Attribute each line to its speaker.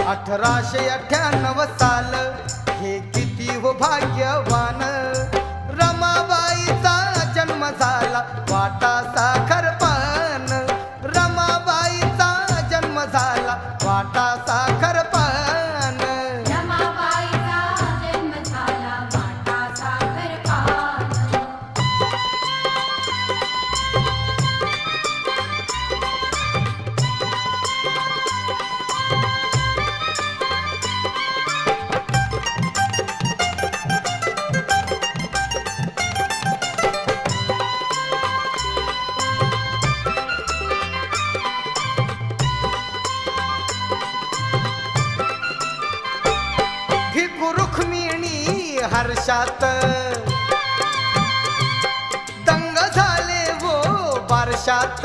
Speaker 1: 1898 साल हे किती हो भाग्यवान, रमाबाईचा जन्म झाला वाटा साखर पान, रमाबाईचा जन्म झाला वाटा साखर पान.
Speaker 2: रमाबाईचा जन्म झाला वाटा साखर पान.
Speaker 1: भिकू रुक्मिणी हर्षात दंग झाले वो बारशात.